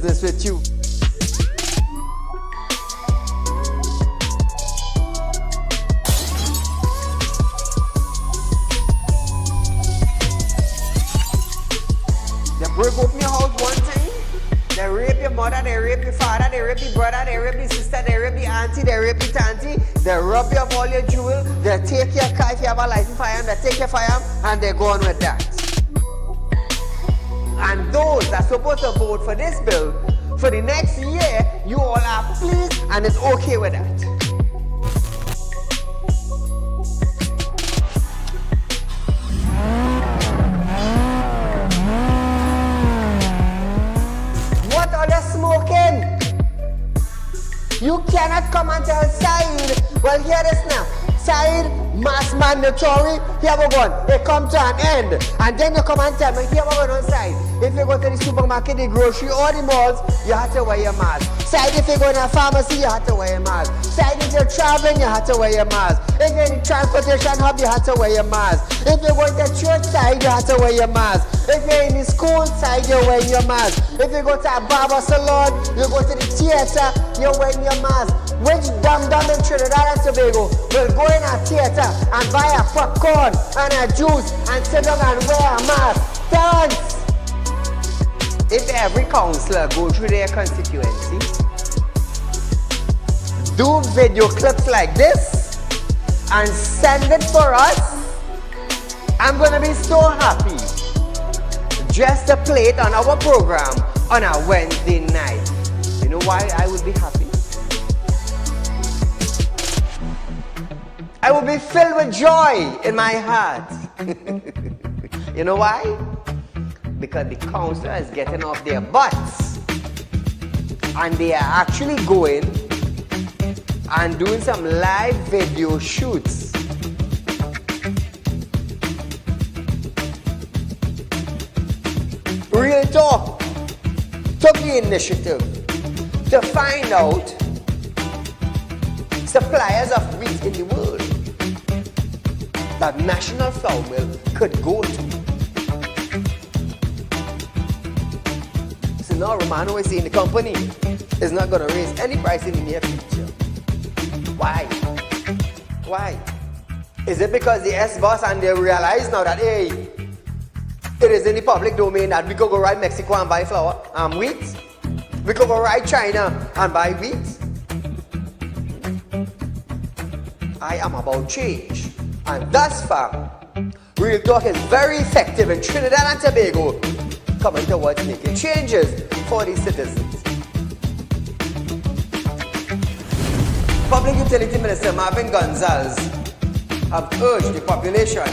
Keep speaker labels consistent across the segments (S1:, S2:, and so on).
S1: business with you. They break open your house one thing, they rape your mother, they rape your father, they rape your brother, they rape your sister, they rape your auntie, they rape your auntie, they rob you of all your jewels, they take your car if you have a license firearm, they take your firearm, and they go on with that. And those that are supposed to vote for this bill, for the next year, you all are pleased and it's okay with that. What are they smoking? You cannot come and tell Saieed, well, hear this now. Saieed, mass mandatory, here we go. It come to an end. And then you come and tell me, here we go on side. If you go to the supermarket, the grocery, or the malls, you have to wear your mask. Saieed, if you go to a pharmacy, you have to wear your mask. Saieed, if you're traveling, you have to wear your mask. If you're in the transportation hub, you have to wear your mask. If you're going to church side, you have to wear your mask. If you're in the school side, you're wearing your mask. If you go to a barber salon, you go to the theater, you're wearing your mask. Which dum-dum in Trinidad and Tobago will go in a theater and buy a popcorn and a juice and sit down and wear a mask? Thanks! If every councillor go through their constituency, do video clips like this and send it for us, I'm gonna be so happy just to play it on our program on a Wednesday night. You know why I would be happy? I will be filled with joy in my heart. You know why? Because the councillor is getting off their butts and they are actually going and doing some live video shoots. Real Talk took the initiative to find out suppliers of wheat in the world that National Flour Mill could go to. So now Romano is saying the company is not going to raise any price in the near future. Why? Why? Is it because the S-boss and they realize now that, hey, it is in the public domain that we could go right Mexico and buy flour and wheat? We could go right China and buy wheat? I am about change, and thus far, Real Talk is very effective in Trinidad and Tobago, coming towards making changes for the citizens. Public Utility Minister Marvin Gonzalez have urged the population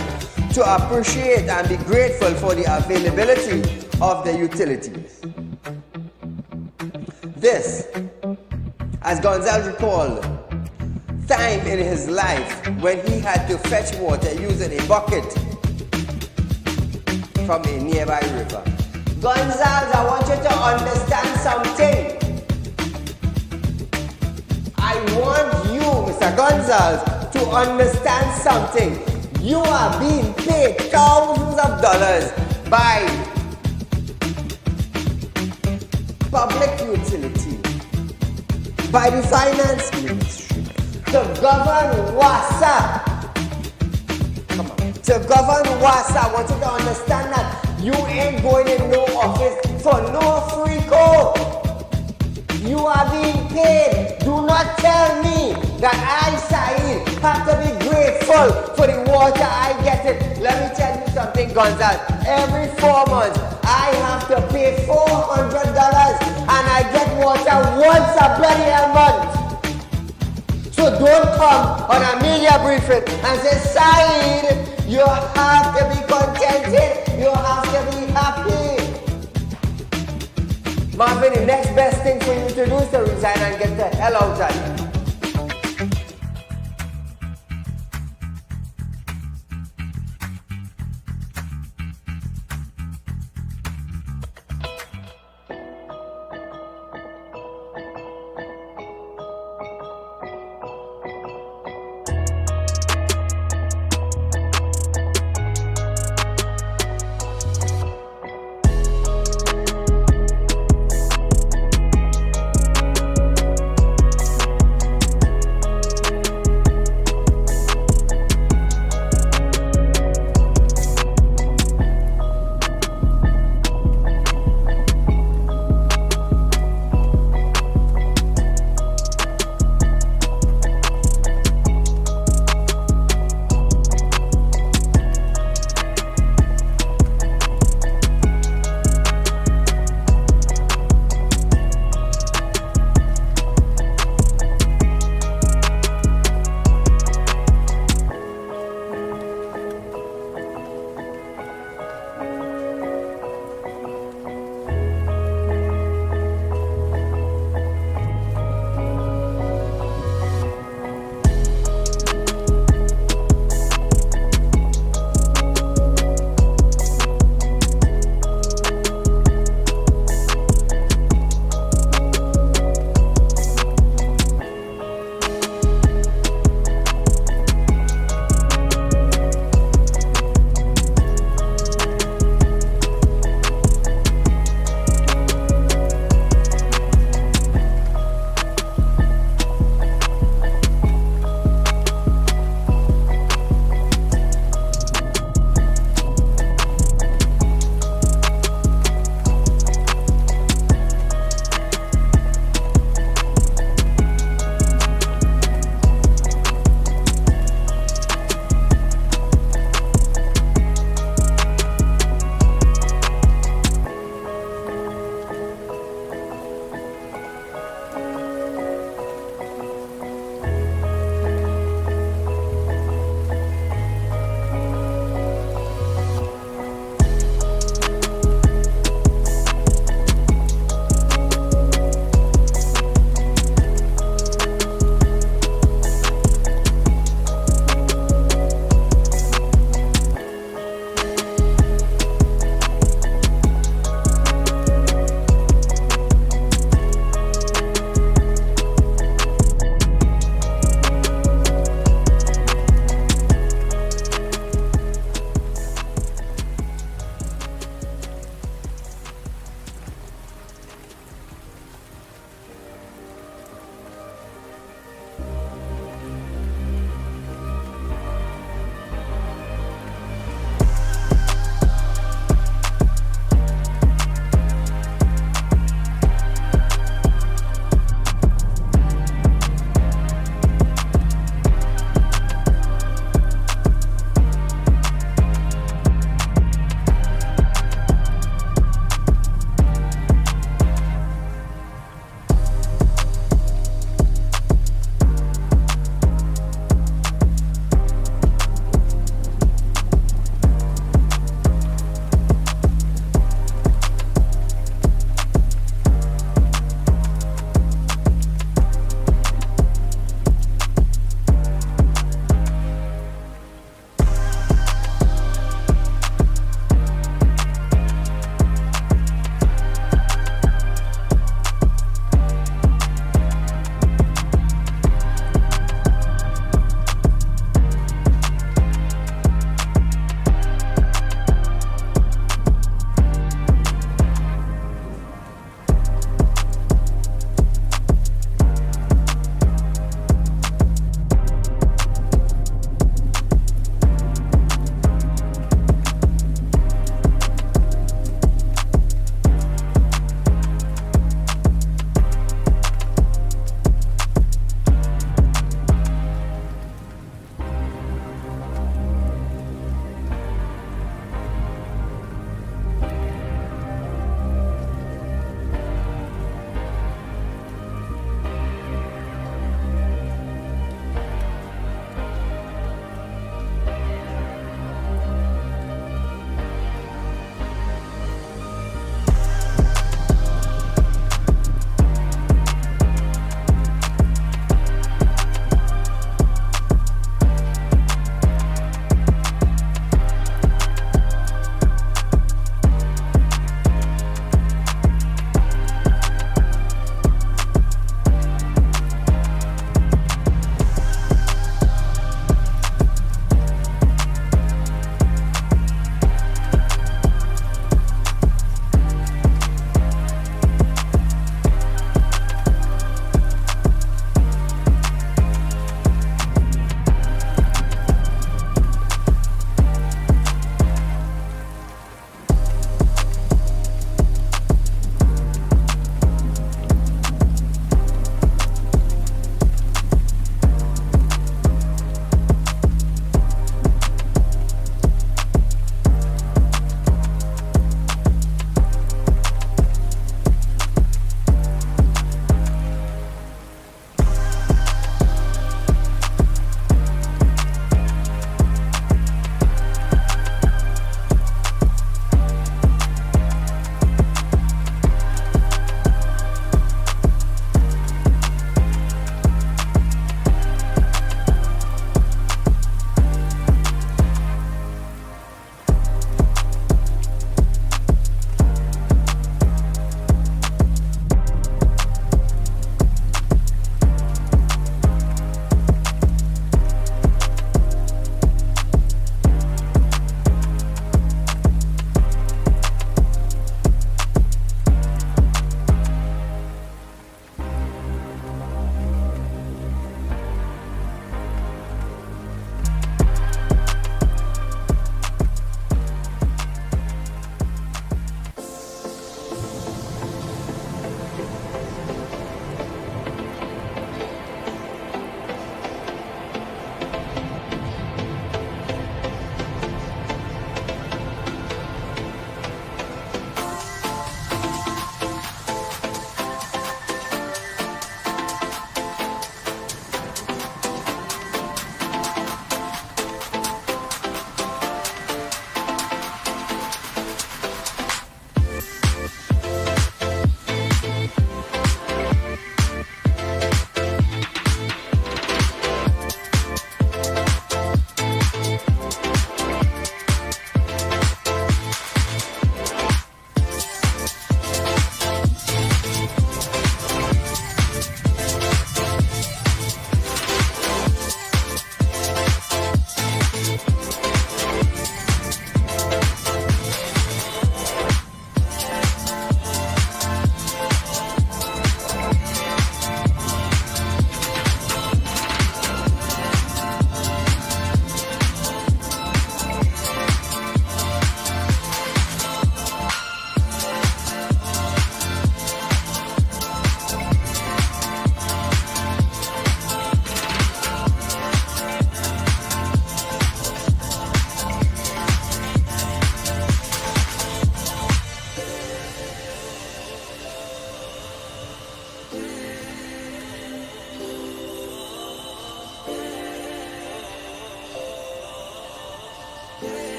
S1: to appreciate and be grateful for the availability of the utilities. This, as Gonzalez recalled, time in his life when he had to fetch water using a bucket from a nearby river. Gonzalez, I want you to understand something. I want you, Mr. Gonzalez, to understand something. You are being paid thousands of dollars by public utility, by the finance ministry, to govern WASA. Come on. To govern WASA, I want you to understand that you ain't going in no office for no free code. You are being paid. Do not tell me that I, Saieed, have to be grateful for the water I get it. Let me tell you something, Gonzalez. Every 4 months, I have to pay $400 and I get water once a bloody month. So don't come on a media briefing and say, Saieed, you have to be contented. You have to be happy. Marvin, the next best thing for you to do is to resign and get the hell out of here.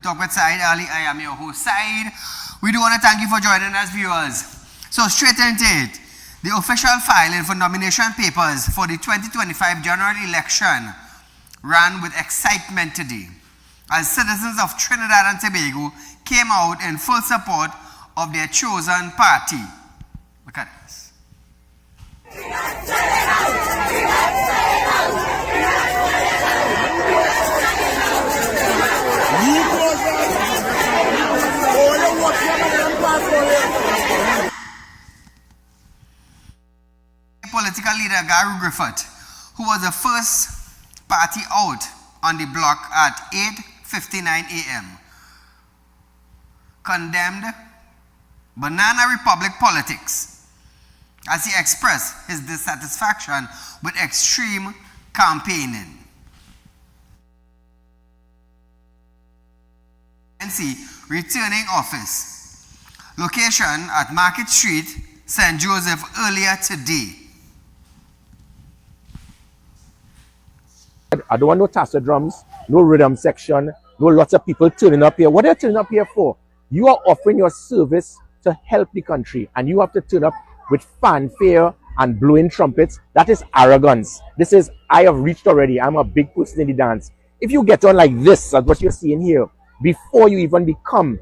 S1: Talk with Saieed Ali. I am your host, Saieed. We do want to thank you for joining us, viewers. So straight into it. The official filing for nomination papers for the 2025 general election ran with excitement today, as citizens of Trinidad and Tobago came out in full support of their chosen party. Look at this. Political leader Gary Griffith, who was the first party out on the block at 8:59 a.m., condemned banana republic politics as he expressed his dissatisfaction with extreme campaigning. NC returning office, location at Market Street, St. Joseph, earlier today.
S2: I don't want no tassel drums, no rhythm section, no lots of people turning up here. What are you turning up here for? You are offering your service to help the country, and you have to turn up with fanfare and blowing trumpets. That is arrogance. This is, I have reached already. I'm a big person in the dance. If you get on like this, as what you're seeing here, before you even become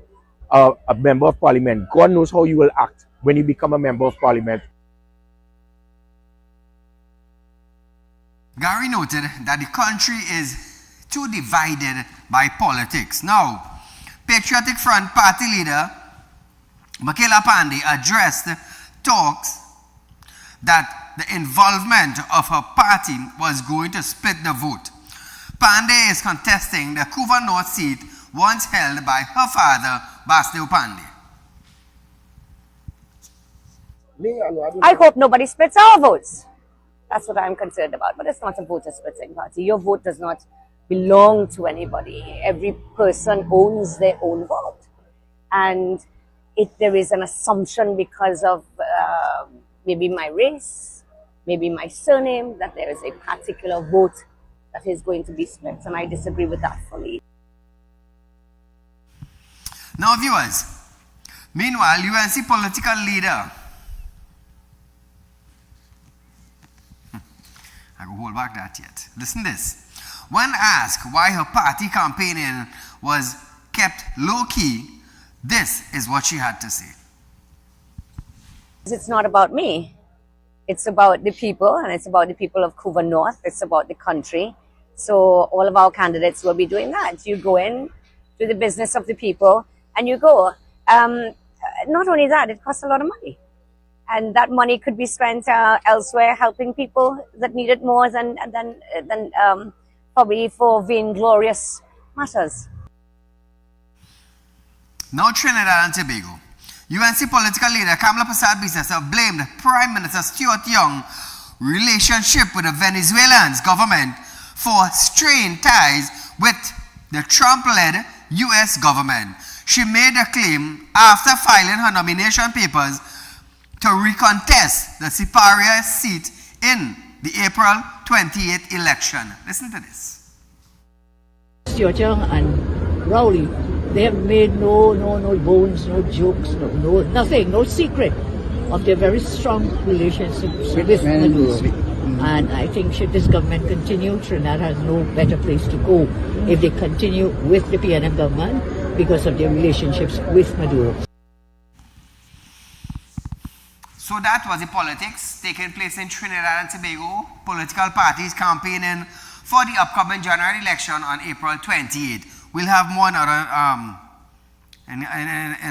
S2: a member of parliament, God knows how you will act when you become a member of parliament.
S1: Gary noted that the country is too divided by politics. Now, Patriotic Front Party leader Makela Pandey addressed talks that the involvement of her party was going to split the vote. Pandey is contesting the Couva North seat once held by her father, Basdeo Pandey.
S3: I hope nobody splits our votes. That's what I'm concerned about. But it's not a voter splitting party. Your vote does not belong to anybody. Every person owns their own vote. And if there is an assumption because of maybe my race, maybe my surname, that there is a particular vote that is going to be split. And I disagree with that fully.
S1: Now, viewers, meanwhile, UNC political leader, I will hold back that yet. Listen to this. When asked why her party campaigning was kept low-key, this is what she had to say.
S3: It's not about me. It's about the people, and it's about the people of Couva North. It's about the country. So all of our candidates will be doing that. You go in, do the business of the people, and you go. Not only that, it costs a lot of money. And that money could be spent elsewhere, helping people that need it more than probably for vainglorious matters.
S1: Now, Trinidad and Tobago. UNC political leader Kamala Persad-Bissessar blamed Prime Minister Stuart Young's relationship with the Venezuelan government for strained ties with the Trump-led U.S. government. She made the claim after filing her nomination papers to recontest the Superior seat in the April 28th election. Listen to this.
S4: Stuart Young and Rowley, they have made no bones, no jokes, nothing, no secret of their very strong relationships with Maduro. And I think should this government continue, Trinidad has no better place to go if they continue with the PNM government because of their relationships with Maduro.
S1: So that was the politics taking place in Trinidad and Tobago. Political parties campaigning for the upcoming general election on April 28th. We'll have more in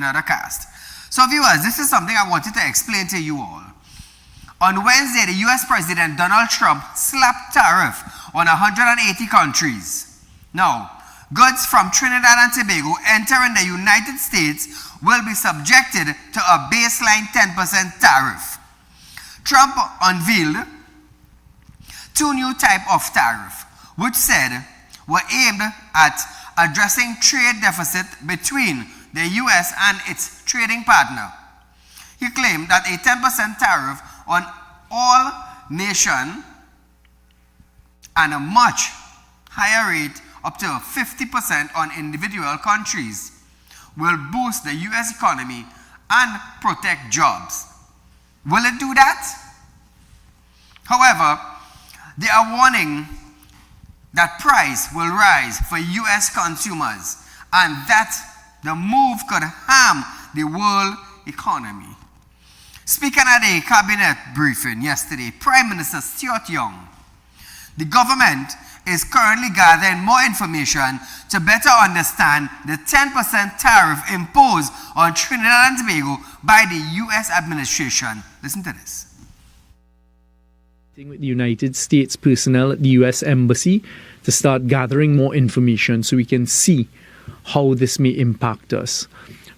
S1: other cast. So viewers, this is something I wanted to explain to you all. On Wednesday, the US President Donald Trump slapped tariff on 180 countries. Now, goods from Trinidad and Tobago entering the United States will be subjected to a baseline 10% tariff. Trump unveiled two new types of tariff, which said were aimed at addressing trade deficit between the US and its trading partner. He claimed that a 10% tariff on all nations and a much higher rate
S5: up to 50% on individual countries will boost the US economy and protect jobs. Will it do that? However, they are warning that price will rise for US consumers and that the move could harm the world economy. Speaking at a cabinet briefing yesterday, Prime Minister Stuart Young, the government is currently gathering more information to better understand the 10% tariff imposed on Trinidad and Tobago by the US administration. Listen to this.
S6: With the United States personnel at the US Embassy to start gathering more information so we can see how this may impact us.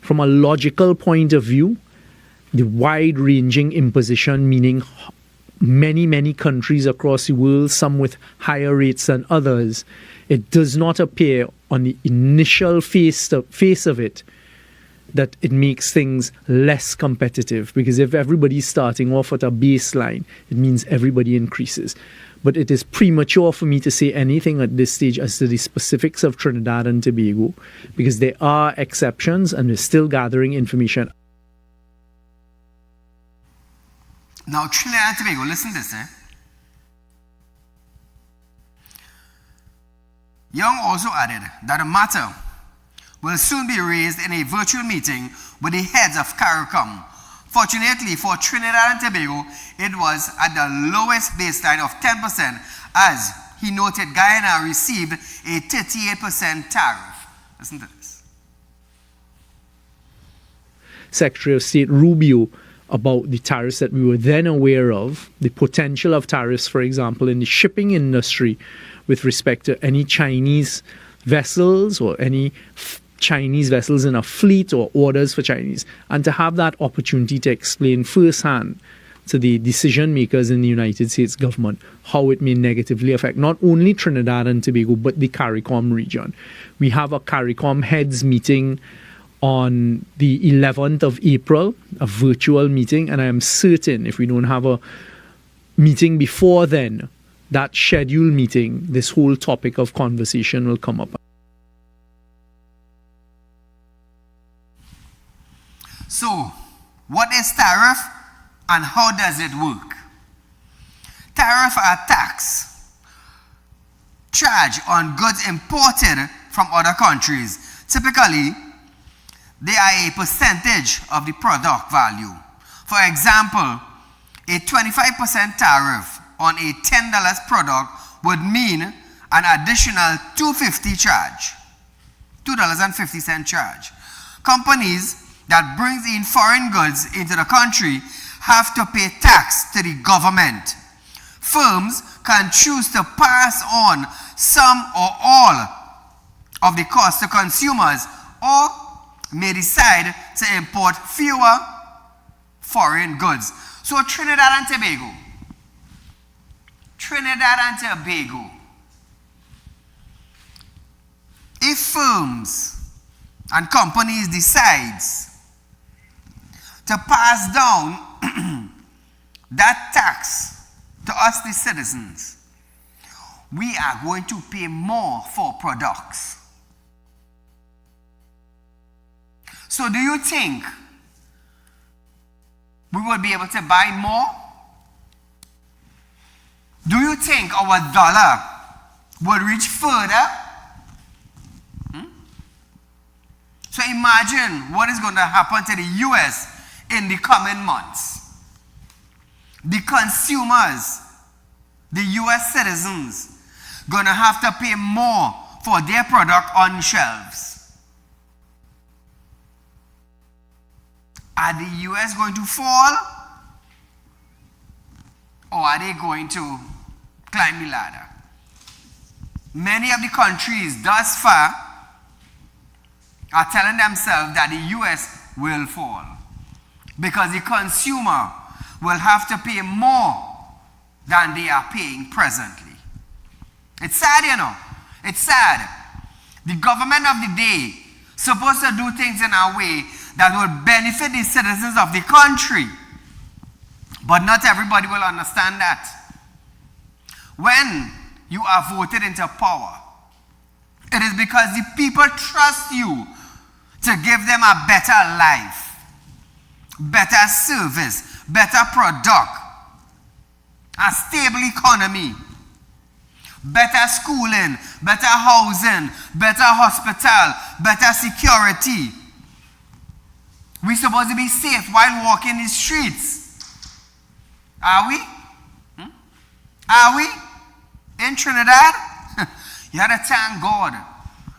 S6: From a logical point of view, the wide-ranging imposition, meaning many countries across the world, some with higher rates than others, it does not appear on the initial face of it that it makes things less competitive, because if everybody's starting off at a baseline, it means everybody increases. But it is premature for me to say anything at this stage as to the specifics of Trinidad and Tobago, because there are exceptions and we're still gathering information.
S5: Now, Trinidad and Tobago, listen to this. Young also added that the matter will soon be raised in a virtual meeting with the heads of CARICOM. Fortunately for Trinidad and Tobago, it was at the lowest baseline of 10%, as he noted Guyana received a 38% tariff. Listen to this.
S6: Secretary of State Rubio about the tariffs that we were then aware of, the potential of tariffs, for example, in the shipping industry with respect to any Chinese vessels or any Chinese vessels in a fleet or orders for Chinese, and to have that opportunity to explain firsthand to the decision makers in the United States government how it may negatively affect not only Trinidad and Tobago but the CARICOM region. We have a CARICOM heads meeting on the 11th of April, a virtual meeting, and I am certain if we don't have a meeting before then, that scheduled meeting, this whole topic of conversation will come up.
S5: So, what is tariff and how does it work? Tariff are tax charged on goods imported from other countries. Typically, they are a percentage of the product value. For example, a 25% tariff on a $10 product would mean an additional $2.50 charge, $2.50 charge. Companies that brings in foreign goods into the country have to pay tax to the government. Firms can choose to pass on some or all of the cost to consumers, or may decide to import fewer foreign goods. So Trinidad and Tobago, if firms and companies decides to pass down that tax to us, the citizens, we are going to pay more for products. So do you think we will be able to buy more? Do you think our dollar will reach further? So imagine what is going to happen to the US in the coming months. The consumers, the US citizens, going to have to pay more for their product on shelves. Are the US going to fall? Or are they going to climb the ladder? Many of the countries thus far are telling themselves that the US will fall, because the consumer will have to pay more than they are paying presently. It's sad, you know. It's sad. The government of the day supposed to do things in a way that will benefit the citizens of the country. But not everybody will understand that. When you are voted into power, It is because the people trust you to give them a better life, better service, better product, a stable economy, better schooling, better housing, better hospital, better security. We're supposed to be safe while walking the streets. Are we? Are we? In Trinidad? You had to thank God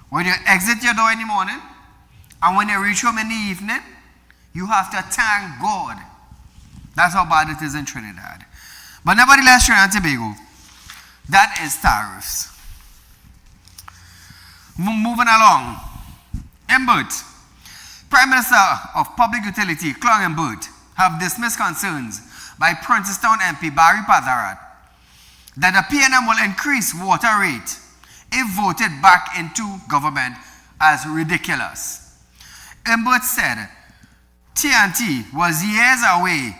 S5: when you exit your door in the morning and when you reach home in the evening, you have to thank God. That's how bad it is in Trinidad. But nevertheless, Trinidad and Tobago, that is tariffs. Moving along. Mbert, Prime Minister of Public Utility, Clong Mbert, have dismissed concerns by Princestown MP Barry Padarat that the PNM will increase water rate if voted back into government as ridiculous. Mbert said TNT was years away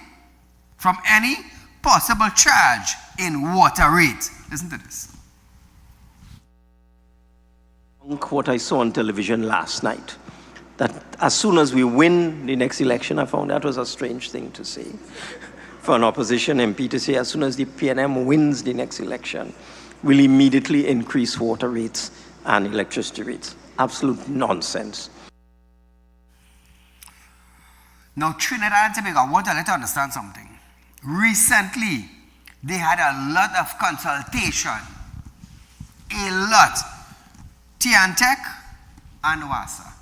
S5: from any possible charge in water rate. Listen to this.
S7: What I saw on television last night, that as soon as we win the next election, I found that was a strange thing to say. For an opposition MP to say, as soon as the PNM wins the next election, we'll immediately increase water rates and electricity rates. Absolute nonsense.
S5: Now, Trinidad and Tobago, I want to let you understand something. Recently, they had a lot of consultation. A lot. TNTEC and WASA.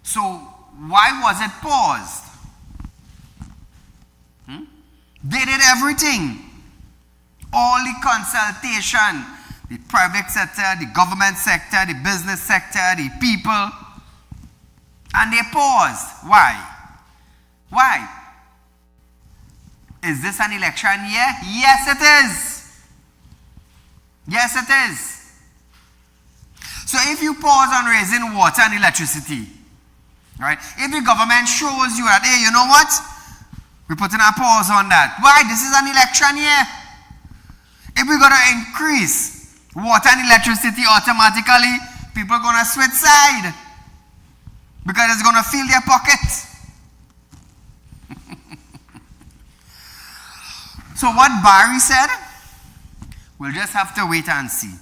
S5: So, why was it paused? They did everything. All the consultation, the private sector, the government sector, the business sector, the people, and they paused. Why? Why? Is this an election year? Yes, it is. Yes, it is. So if you pause on raising water and electricity, right? If the government shows you that, hey, you know what? We're putting a pause on that. Why? This is an election year. If we're going to increase water and electricity automatically, people are going to switch side because it's going to fill their pockets. So what Barry said, we'll just have to wait and see.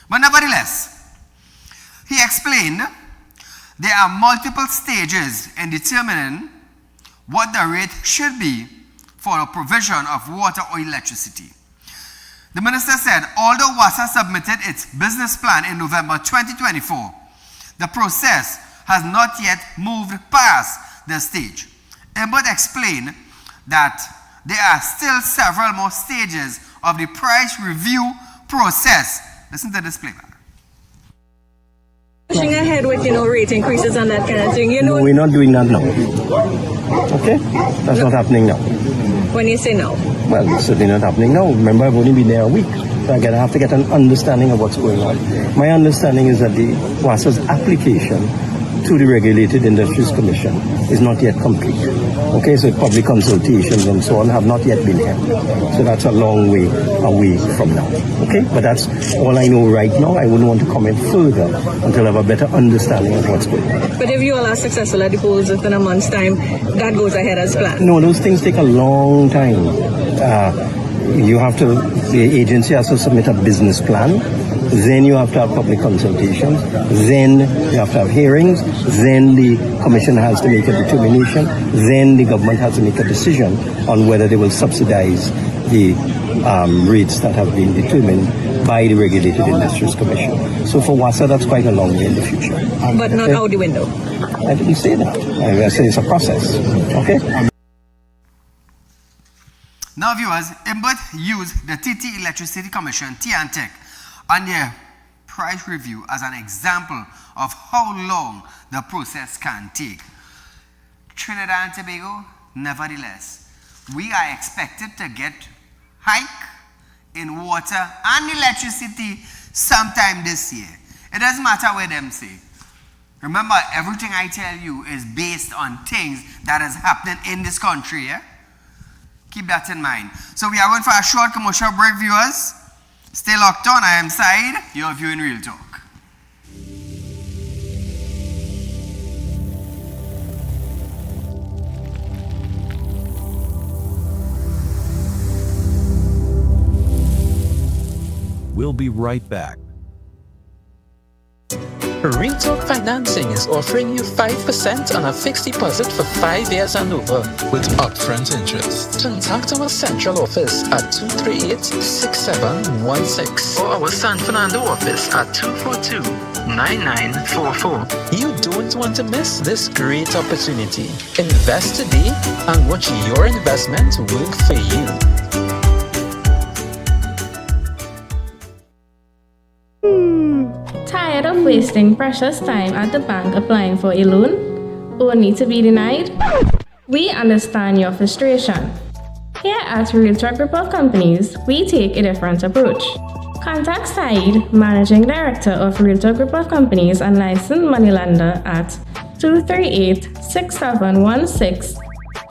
S5: But nevertheless, he explained there are multiple stages in determining what the rate should be for the provision of water or electricity. The minister said, although WASA submitted its business plan in November 2024, the process has not yet moved past the stage. Mbert explained that there are still several more stages of the price review process. Listen to this playback.
S8: Pushing ahead with, rate increases and that kind of thing,
S7: No, we're not doing that now. Okay? That's not happening now.
S8: When you say no.
S7: Well, it's certainly not happening now. Remember, I've only been there a week. So I have to get an understanding of what's going on. My understanding is that the WASA's application to the Regulated Industries Commission is not yet complete. Okay, so public consultations and so on have not yet been held. So that's a long way away from now. Okay, but that's all I know right now. I wouldn't want to comment further until I have a better understanding of what's going on.
S8: But if you all are successful at the polls within a month's time, that goes ahead as planned?
S7: No, those things take a long time. The agency has to submit a business plan. Then you have to have public consultations. Then you have to have hearings. Then the commission has to make a determination. Then the government has to make a decision on whether they will subsidize the rates that have been determined by the Regulated Industries Commission. So for WASA, that's quite a long way in the future.
S8: But not out the window?
S7: I didn't say that. I said it's a process. Okay?
S5: Now, viewers, Mbert used the TT Electricity Commission, TNTEC, on their price review as an example of how long the process can take. Trinidad and Tobago, nevertheless, we are expected to get hike in water and electricity sometime this year. It doesn't matter what them say. Remember, everything I tell you is based on things that is happening in this country, yeah? Keep that in mind. So we are going for a short commercial break, viewers. Stay locked on. I am Saieed. You're viewing Real Talk.
S9: We'll be right back.
S10: Real Talk Financing is offering you 5% on a fixed deposit for 5 years and over with upfront interest. Contact our central office at 238-6716 or our San Fernando office at 242-9944. You don't want to miss this great opportunity. Invest today and watch your investment work for you.
S11: Tired of wasting precious time at the bank applying for a loan, only to be denied? We understand your frustration. Here at Real Talk Group of Companies, we take a different approach. Contact Saieed, Managing Director of Real Talk Group of Companies and licensed moneylender at 238-6716,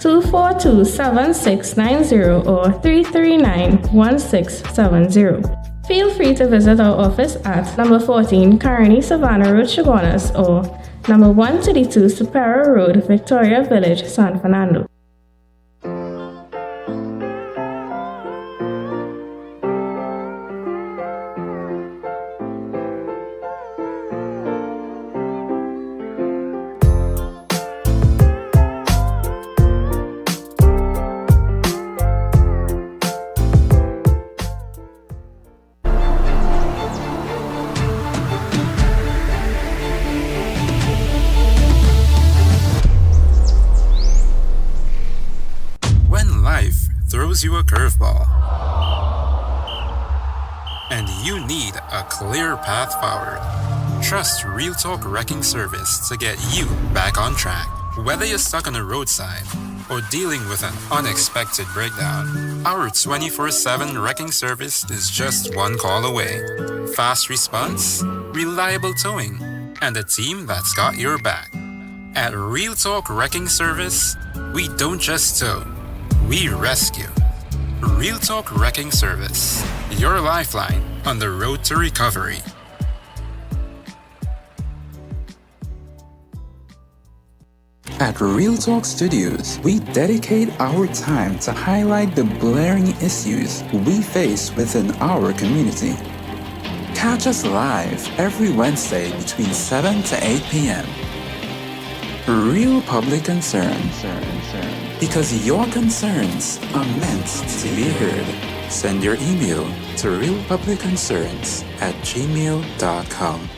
S11: 242-7690 or 339-1670. Feel free to visit our office at number 14 Carney Savannah Road, Chaguanas, or number 132 Superior Road, Victoria Village, San Fernando.
S12: Throws you a curveball, and you need a clear path forward. Trust Real Talk Wrecking Service to get you back on track. Whether you're stuck on the roadside or dealing with an unexpected breakdown, our 24/7 wrecking service is just one call away. Fast response, reliable towing, and a team that's got your back. At Real Talk Wrecking Service, we don't just tow, we rescue. Real Talk Wrecking Service, your lifeline on the road to recovery.
S10: At Real Talk Studios, we dedicate our time to highlight the blaring issues we face within our community. Catch us live every Wednesday between 7 to 8 p.m. Real Public Concern. Because your concerns are meant to be heard. Send your email to realpublicconcerns@gmail.com.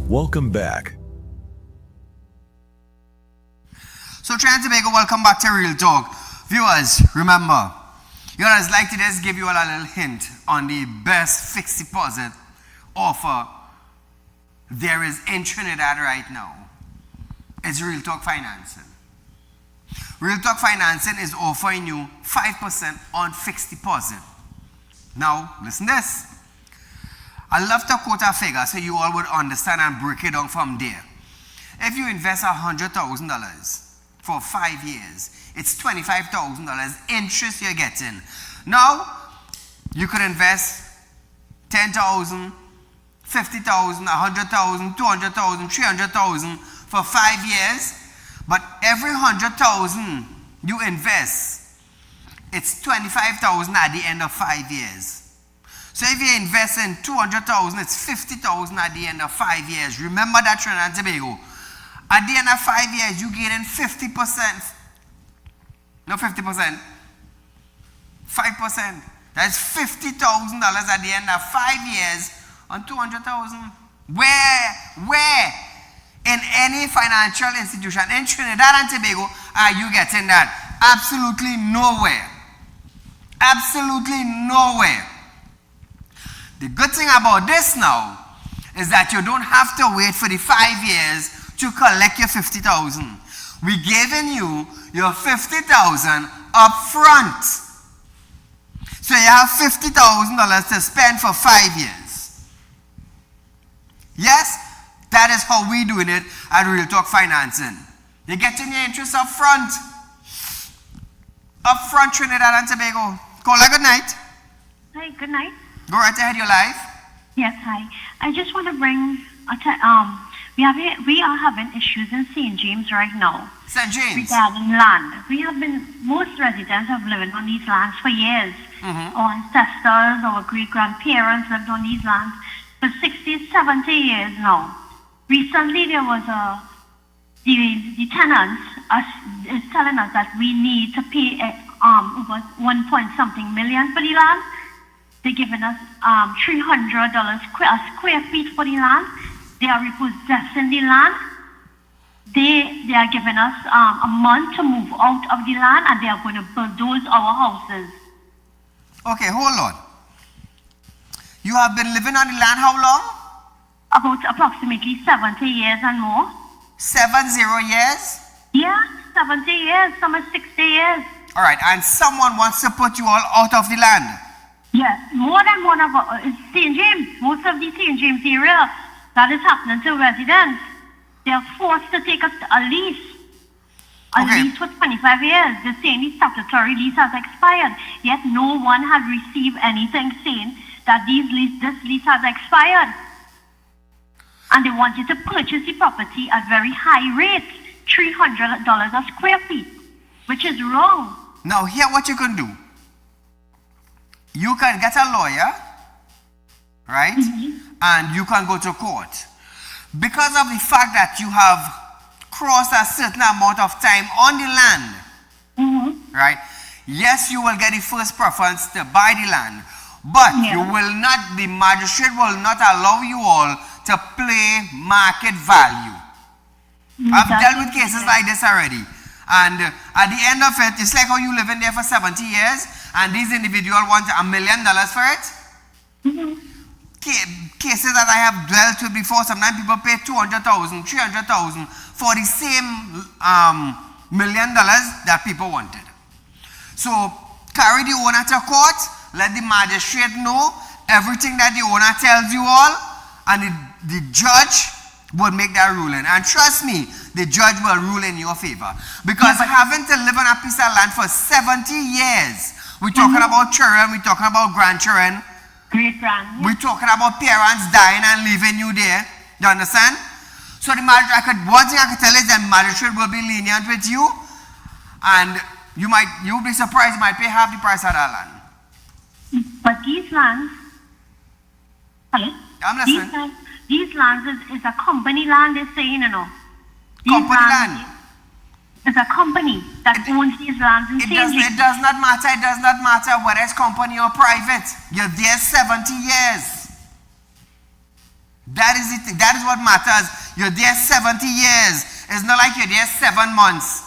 S9: Welcome back.
S5: So Trinidad and Tobago, welcome back to Real Talk. Viewers, remember, I'd like to just give you all a little hint on the best fixed deposit offer there is in Trinidad right now. It's Real Talk Financing. Real Talk Financing is offering you 5% on fixed deposit. Now, listen to this. I love to quote a figure so you all would understand and break it down from there. If you invest $100,000 for 5 years, it's $25,000 interest you're getting. Now, you could invest $10,000, $50,000, $100,000, $200,000, $300,000 for 5 years, but every $100,000 you invest, it's $25,000 at the end of 5 years. So if you invest in $200,000, it's $50,000 at the end of 5 years. Remember that, Trinidad and Tobago. At the end of 5 years, you get in 50%. No 50%. 5%. That's $50,000 at the end of 5 years on $200,000. Where in any financial institution in Trinidad and Tobago are you getting that? Absolutely nowhere. Absolutely nowhere. The good thing about this now is that you don't have to wait for the 5 years to collect your $50,000. We're giving you your $50,000 up front. So you have $50,000 to spend for 5 years. Yes, that is how we're doing it at Real Talk Financing. You're getting your interest up front. Up front, Trinidad and Tobago. Caller, good night.
S13: Hi, good night.
S5: Go right ahead, you're live.
S13: Yes, hi. I just want to bring we are having issues in St. James right now.
S5: St. James?
S13: Regarding land. Most residents have lived on these lands for years. Our ancestors, our great-grandparents lived on these lands for 60, 70 years now. Recently, there was the tenants is telling us that we need to pay over 1 million for the land. They're giving us $300 a square feet for the land. They are repossessing the land. They are giving us a month to move out of the land, and they are going to bulldoze our houses.
S5: Okay, hold on. You have been living on the land how long?
S13: About approximately 70 years and more.
S5: 70 years?
S13: Yeah, 70 years. Some are 60 years.
S5: All right, and someone wants to put you all out of the land?
S13: Yes, more than one of St. James. Most of the St. James area, that is happening to residents. They are forced to take a lease. A lease for 25 years. They're saying the statutory lease has expired. Yet no one has received anything saying that this lease has expired. And they want you to purchase the property at very high rates, $300 a square feet, which is wrong.
S5: Now, here what you can do. You can get a lawyer, right? And you can go to court. Because of the fact that you have crossed a certain amount of time on the land, right? Yes, you will get the first preference to buy the land, but the magistrate will not allow you all to play market value. I've dealt with cases like this already. And at the end of it, it's like how you live in there for 70 years and these individuals want $1 million for it. Cases that I have dealt with before, sometimes people pay $200,000, $300,000 for the same $1 million that people wanted. So carry the owner to court, let the magistrate know everything that the owner tells you all, and the judge will make that ruling. And trust me, the judge will rule in your favor. Because having to live on a piece of land for 70 years, we're talking about children, we're talking about grandchildren,
S13: great-grand,
S5: we're talking about parents dying and leaving you there. You understand? So the magistrate, one thing I can tell is that the magistrate will be lenient with you, and you'll be surprised, you might pay half the price of that land.
S13: But these lands,
S5: I'm listening.
S13: These lands is a company land, they're saying, you know.
S5: Company land?
S13: It's a company that owns these lands in St. James.
S5: It does not matter. It does not matter whether it's company or private. You're there 70 years. That is it. That is what matters. You're there 70 years. It's not like you're there 7 months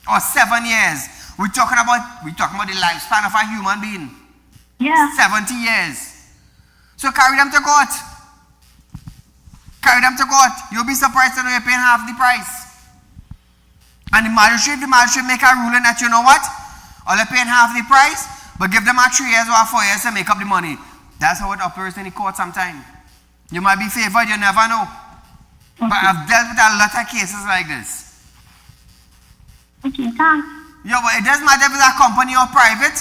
S5: or 7 years. We're talking about the lifespan of a human being.
S13: Yeah.
S5: 70 years. So carry them to court. Carry them to court. You'll be surprised to know you're paying half the price. And the magistrate make a ruling that, you know what? All they're paying half the price, but give them a 3 years or 4 years to make up the money. That's how it operates in the court sometimes. You might be favored, you never know. But I've dealt with a lot of cases like this.
S13: Okay, thanks.
S5: Yeah, but it doesn't matter if it's a company or private.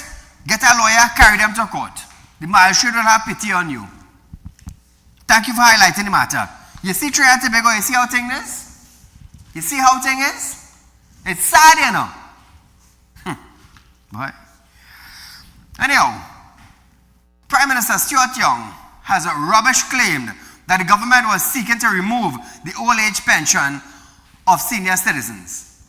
S5: Get a lawyer, carry them to court. The magistrate will have pity on you. Thank you for highlighting the matter. You see Trinidad and Tobago, you see how thing is? You see how thing is? It's sad, you know. But anyhow, Prime Minister Stuart Young has a rubbish claimed that the government was seeking to remove the old age pension of senior citizens.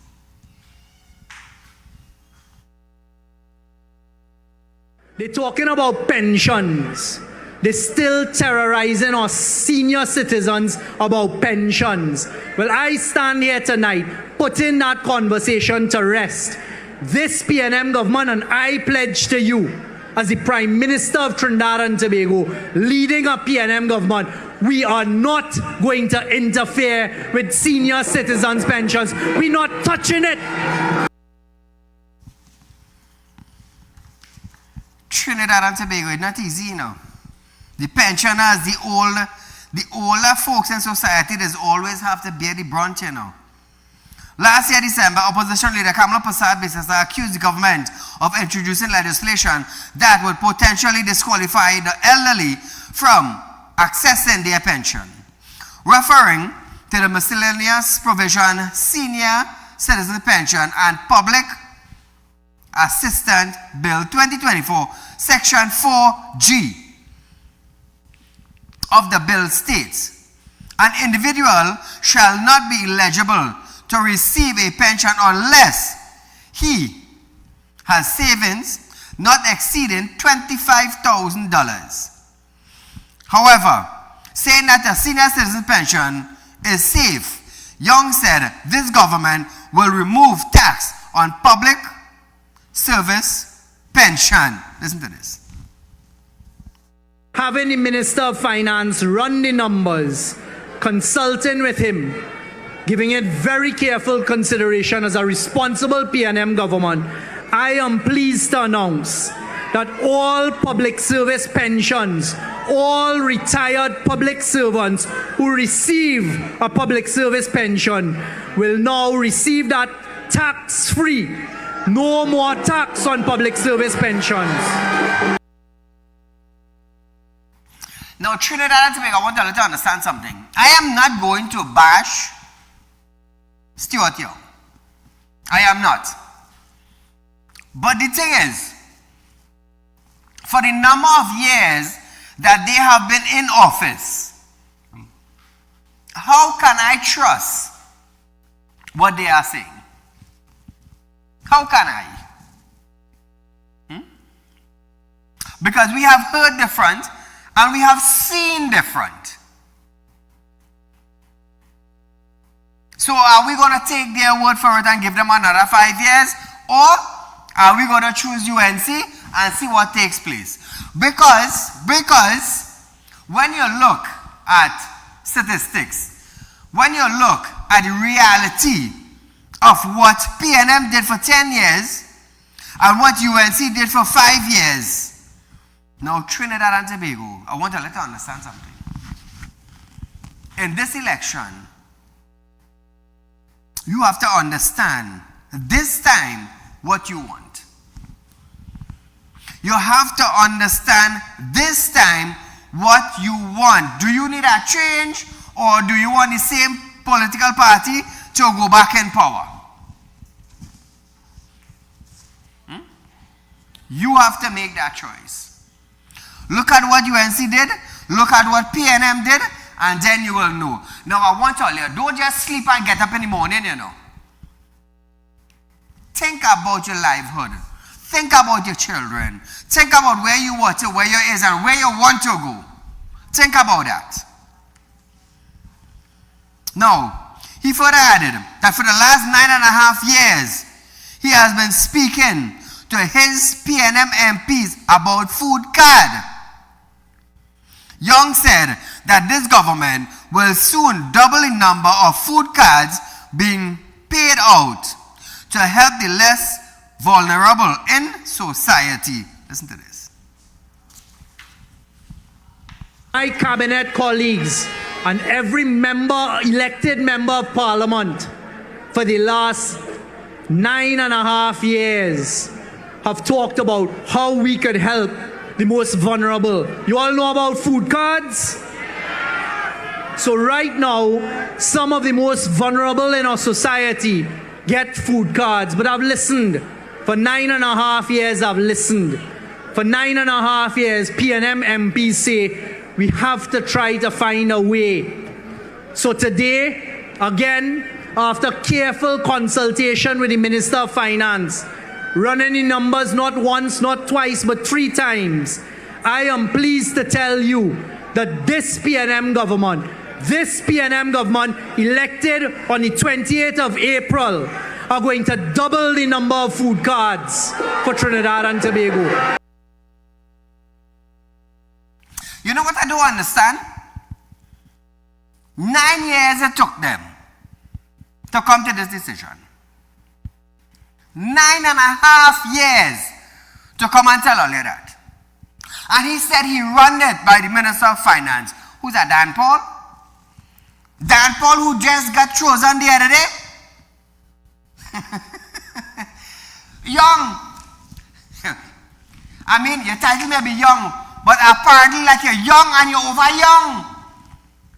S6: They're talking about pensions. They're still terrorizing our senior citizens about pensions. Well, I stand here tonight putting that conversation to rest. This PNM government, and I pledge to you, as the Prime Minister of Trinidad and Tobago, leading a PNM government, we are not going to interfere with senior citizens' pensions. We're not touching it.
S5: Trinidad and Tobago, it's not easy, you know. The pensioners, the older folks in society, there's always have to bear the brunt, you know. Last year, December, opposition leader Kamala Prasad-Bisasa accused the government of introducing legislation that would potentially disqualify the elderly from accessing their pension, referring to the miscellaneous provision Senior Citizen Pension and Public Assistance Bill 2024, Section 4G of the bill states, an individual shall not be eligible to receive a pension unless he has savings not exceeding $25,000. However, saying that a senior citizen pension is safe, Young said this government will remove tax on public service pension. Listen to this.
S6: Having the Minister of Finance run the numbers, consulting with him, giving it very careful consideration as a responsible PNM government, I am pleased to announce that all public service pensions, all retired public servants who receive a public service pension will now receive that tax-free. No more tax on public service pensions.
S5: Now, Trinidad and Tobago, I want you to understand something. I am not going to bash Stuart Young. I am not. But the thing is, for the number of years that they have been in office, how can I trust what they are saying? How can I? Because we have heard different and we have seen different. So are we going to take their word for it and give them another 5 years? Or are we going to choose UNC and see what takes place? Because when you look at statistics, when you look at the reality of what PNM did for 10 years and what UNC did for 5 years, now Trinidad and Tobago, I want to let you understand something. In this election, you have to understand this time what you want. You have to understand this time what you want. Do you need a change or do you want the same political party to go back in power? You have to make that choice. Look at what UNC did, look at what PNM did, and then you will know. Now I want to tell you, don't just sleep and get up in the morning, you know. Think about your livelihood. Think about your children. Think about where you want to, where you is, and where you want to go. Think about that. Now, he further added that for the last 9.5 years, he has been speaking to his PNM MPs about food card. Young said that this government will soon double the number of food cards being paid out to help the less vulnerable in society. Listen to this.
S6: My cabinet colleagues and every member, elected member of parliament for the last 9.5 years have talked about how we could help the most vulnerable. You all know about food cards? So right now, some of the most vulnerable in our society get food cards, but I've listened. For 9.5 years, I've listened. For 9.5 years, PNM MPs say we have to try to find a way. So today, again, after careful consultation with the Minister of Finance, running the numbers not once, not twice, but 3 times, I am pleased to tell you that this PNM government elected on the 28th of April are going to double the number of food cards for Trinidad and Tobago.
S5: You know what I don't understand? 9 years it took them to come to this decision. 9.5 years to come and tell all of that. And he said he run it by the Minister of Finance. Who's that, Dan Paul? Dan Paul, who just got chosen the other day? Young. I mean, your title may be young, but apparently like you're young and you're over young.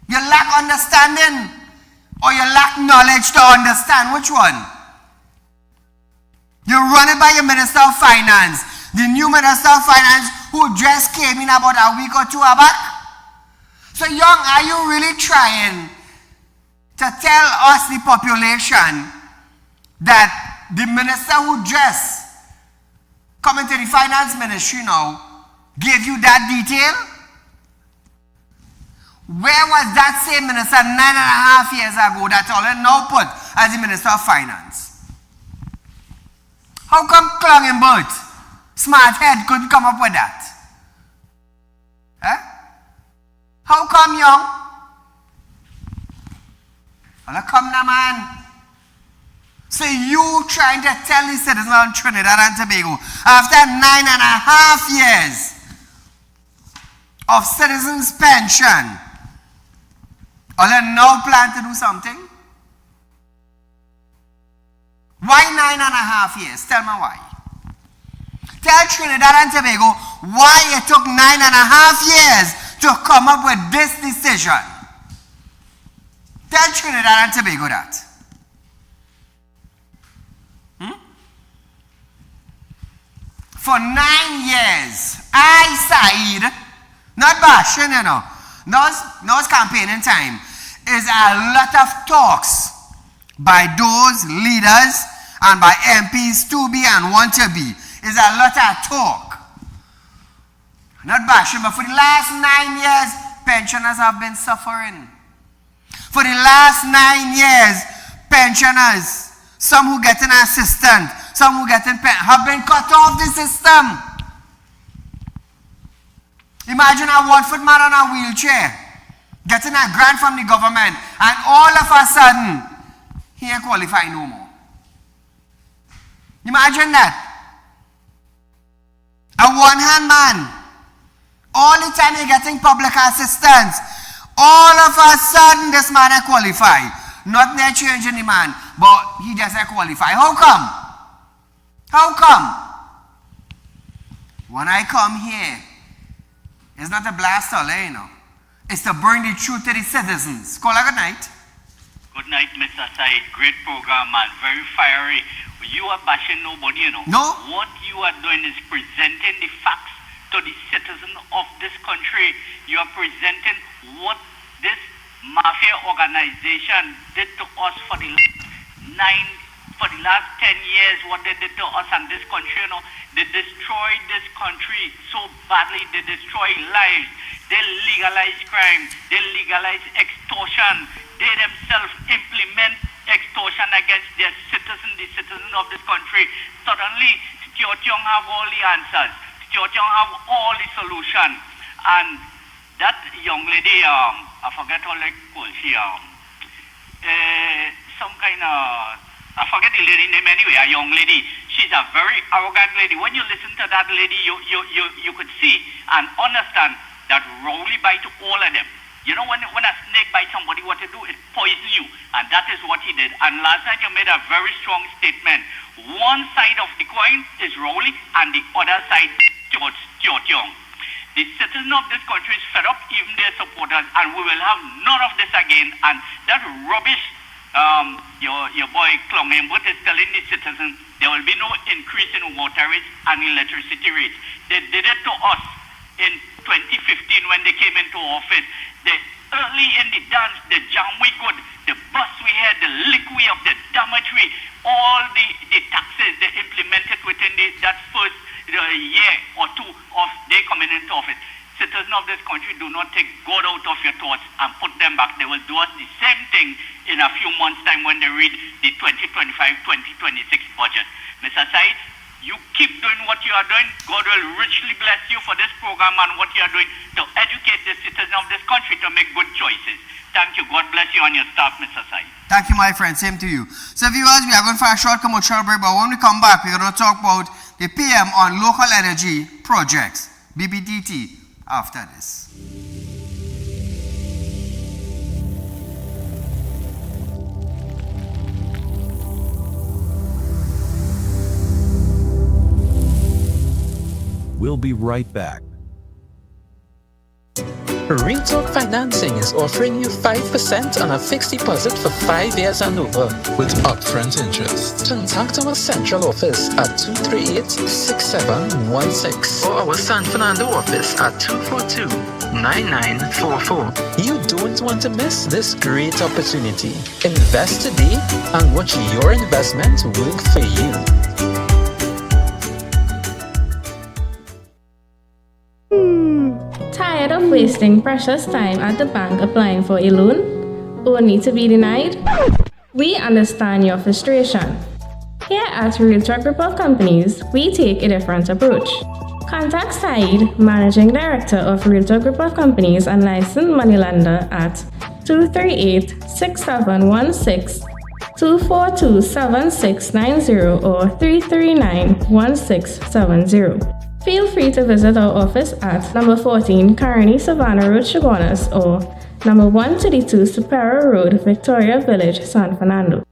S5: You lack understanding, or you lack knowledge to understand. Which one? You run it by your Minister of Finance. The new Minister of Finance who just came in about a week or two back. So young, are you really trying to tell us, the population, that the minister who just come into the finance ministry now gave you that detail? Where was that same minister 9.5 years ago that already now put as the Minister of Finance? How come Clungenbert, smart head, couldn't come up with that? How come, young? Well, come now, man. So you trying to tell the citizens of Trinidad and Tobago, after 9.5 years of citizens' pension, are they now plan to do something? Why 9.5 years? Tell me why. Tell Trinidad and Tobago why it took 9.5 years to come up with this decision. Tell Trinidad and Tobago that. For 9 years, I, Saieed, not bashing, you know, now it's campaigning time, is a lot of talks by those leaders and by MPs to be and want to be. Is a lot of talk. Not bashing, but for the last 9 years, pensioners have been suffering. For the last 9 years, pensioners, some who get an assistant, some who get in have been cut off the system. Imagine a 1-foot man on a wheelchair getting a grant from the government, and all of a sudden, he ain't qualify no more. Imagine that. A one-hand man, all the time he's getting public assistance, all of a sudden this man ain't qualify. Not near changing the man, but he just ain't qualify. How come? How come? When I come here, it's not a blast all, you know. It's to bring the truth to the citizens. Call good night.
S14: Good night, Mr. Said. Great program, man. Very fiery. You are bashing nobody, you know.
S5: No.
S14: What you are doing is presenting the facts to the citizen of this country. You are presenting what this mafia organization did to us for the last 10 years, what they did to us and this country, you know. They destroyed this country so badly. They destroyed lives. They legalize crime. They legalize extortion. They themselves implement extortion against their citizens, the citizens of this country. Suddenly, Tiotiong have all the answers. Tiotiong have all the solution. And that young lady, I forget how they call she, some kind of, I forget the lady name anyway, a young lady. She's a very arrogant lady. When you listen to that lady, you could see and understand that Rowley bite all of them. You know, when a snake bites somebody, what to do? It poisons you. And that is what he did. And last night you made a very strong statement. One side of the coin is Rowley and the other side Tiotiong. The citizens of this country is fed up, even their supporters, and we will have none of this again. And that rubbish your boy Clungenbert is telling the citizens there will be no increase in water rates and electricity rates. They did it to us in 2015 when they came into office. Early in the dance, the jam we good, the bus we had, the lick we of the damage we, all the taxes they implemented within that first year or two of they coming into office. Citizens of this country, do not take God out of your thoughts and put them back. They will do us the same thing in a few months' time when they read the 2025-2026 budget. Mr. Said, you keep doing what you are doing. God will richly bless you for this program and what you are doing to educate the citizens of this country to make good choices. Thank you. God bless you and your staff, Mr. Said.
S5: Thank you, my friend. Same to you. So, viewers, we are going for a short commercial break, but when we come back, we're going to talk about the PM on local energy projects, BBDT, after this.
S9: We'll be right back.
S10: Real Talk Financing is offering you 5% on a fixed deposit for 5 years and over with upfront interest. Contact our central office at 238-6716 or our San Fernando office at 242-9944. You don't want to miss this great opportunity. Invest today and watch your investment work for you.
S11: Tired of wasting precious time at the bank applying for a loan, only to be denied? We understand your frustration. Here at Real Talk Group of Companies, we take a different approach. Contact Saieed, Managing Director of Real Talk Group of Companies and licensed moneylender at 238-6716, 242-7690 or 339-1670. Feel free to visit our office at number 14 Carney Savannah Road, Chaguanas, or number 132 Superior Road, Victoria Village, San Fernando.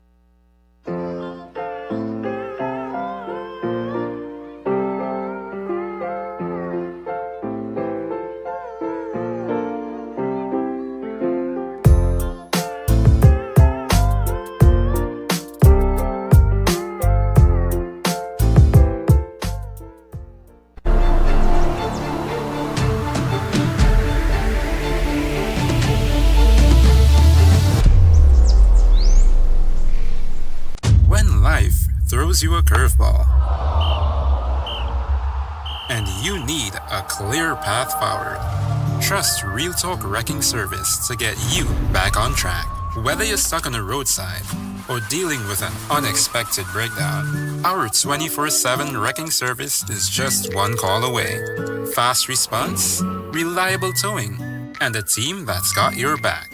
S12: throws you a curveball, and you need a clear path forward. Trust Real Talk Wrecking Service to get you back on track. Whether you're stuck on the roadside or dealing with an unexpected breakdown, our 24/7 wrecking service is just one call away. Fast response, reliable towing, and a team that's got your back.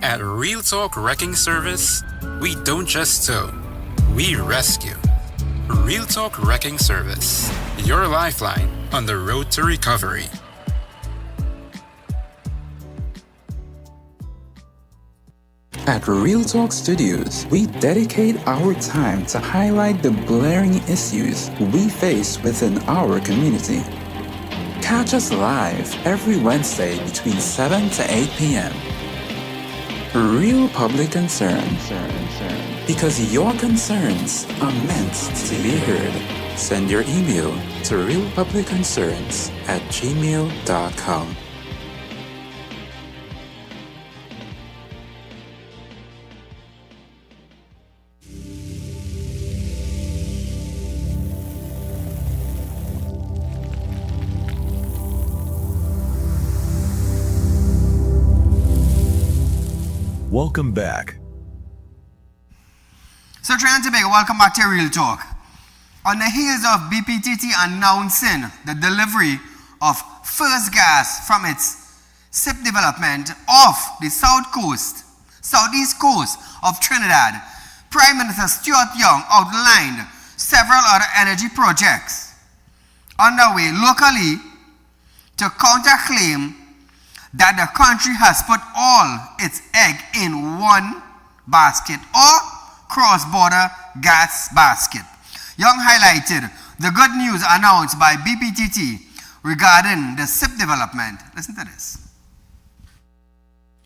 S12: At Real Talk Wrecking Service, we don't just tow, we rescue. Real Talk Wrecking Service, your lifeline on the road to recovery.
S10: At Real Talk Studios, we dedicate our time to highlight the blaring issues we face within our community. Catch us live every Wednesday between 7 to 8 p.m. Real Public Concern. Because your concerns are meant to be heard. Send your email to realpublicconcerns@gmail.com.
S9: Welcome back.
S1: So Trinidad and Tobago, welcome back to Real Talk. On the heels of BPTT announcing the delivery of first gas from its SIP development off the southeast coast of Trinidad, Prime Minister Stuart Young outlined several other energy projects underway locally to counterclaim that the country has put all its egg in one basket or cross-border gas basket. Young highlighted the good news announced by BPTT regarding the SIP development. Listen to this.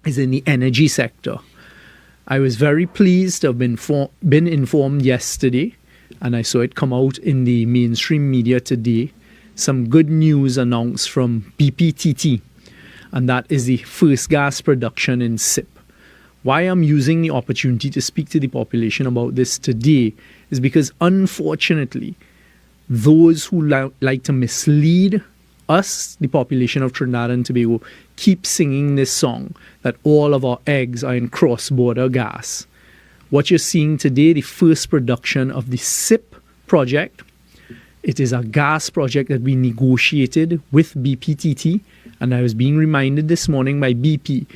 S6: Is in the energy sector. I was very pleased to have been informed yesterday, and I saw it come out in the mainstream media today, some good news announced from BPTT, and that is the first gas production in SIP. Why I'm using the opportunity to speak to the population about this today is because, unfortunately, those who like to mislead us, the population of Trinidad and Tobago, keep singing this song that all of our eggs are in cross-border gas. What you're seeing today, the first production of the SIP project, it is a gas project that we negotiated with BPTT, and I was being reminded this morning by BP,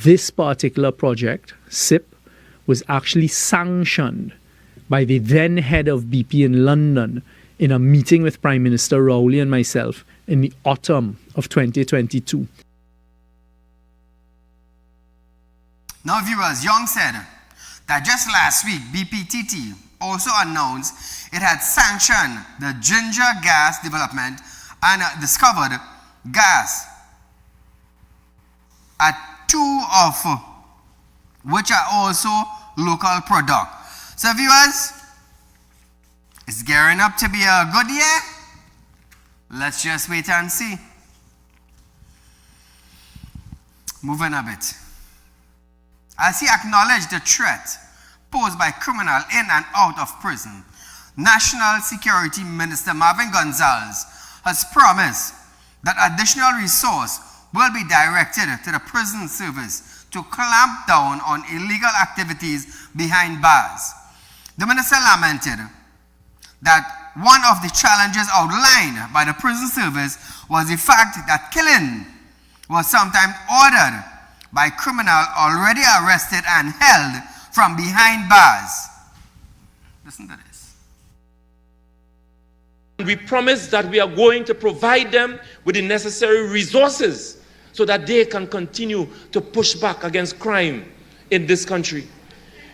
S6: this particular project, SIP, was actually sanctioned by the then head of BP in London in a meeting with Prime Minister Rowley and myself in the autumn of 2022.
S1: Now, viewers, Young said that just last week, BPTT also announced it had sanctioned the Ginger gas development
S5: and discovered gas at 2 of which are also local product. So viewers, it's gearing up to be a good year. Let's just wait and see. Moving a bit. As he acknowledged the threat posed by criminals in and out of prison, National Security Minister Marvin Gonzalez has promised that additional resource will be directed to the prison service to clamp down on illegal activities behind bars. The minister lamented that one of the challenges outlined by the prison service was the fact that killing was sometimes ordered by criminals already arrested and held from behind bars. Listen to this.
S15: We promise that we are going to provide them with the necessary resources so that they can continue to push back against crime in this country.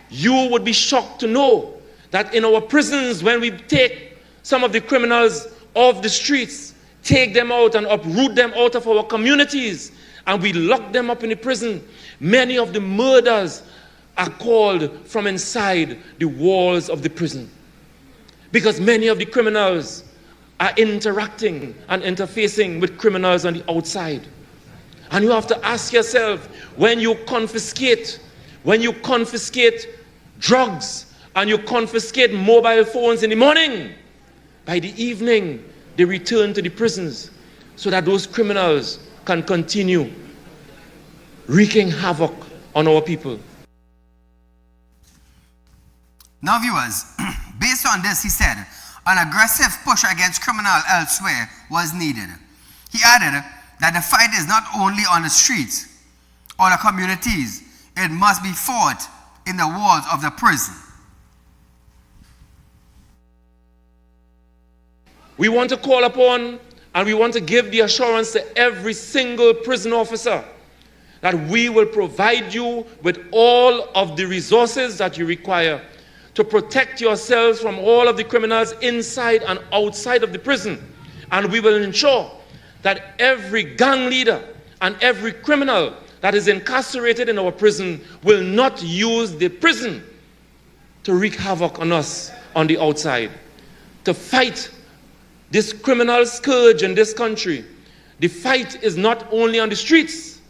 S15: You would be shocked to know that in our prisons, when we take some of the criminals off the streets, take them out and uproot them out of our communities, and we lock them up in the prison, many of the murders are called from inside the walls of the prison. Because many of the criminals are interacting and interfacing with criminals on the outside. And you have to ask yourself, when you confiscate drugs and you confiscate mobile phones in the morning, by the evening they return to the prisons so that those criminals can continue wreaking havoc on our people.
S5: Now viewers, based on this, he said, an aggressive push against criminals elsewhere was needed. He added that the fight is not only on the streets or the communities, it must be fought in the walls of the prison.
S15: We want to call upon and we want to give the assurance to every single prison officer that we will provide you with all of the resources that you require to protect yourselves from all of the criminals inside and outside of the prison. And we will ensure that every gang leader and every criminal that is incarcerated in our prison will not use the prison to wreak havoc on us on the outside. To fight this criminal scourge in this country, the fight is not only on the streets,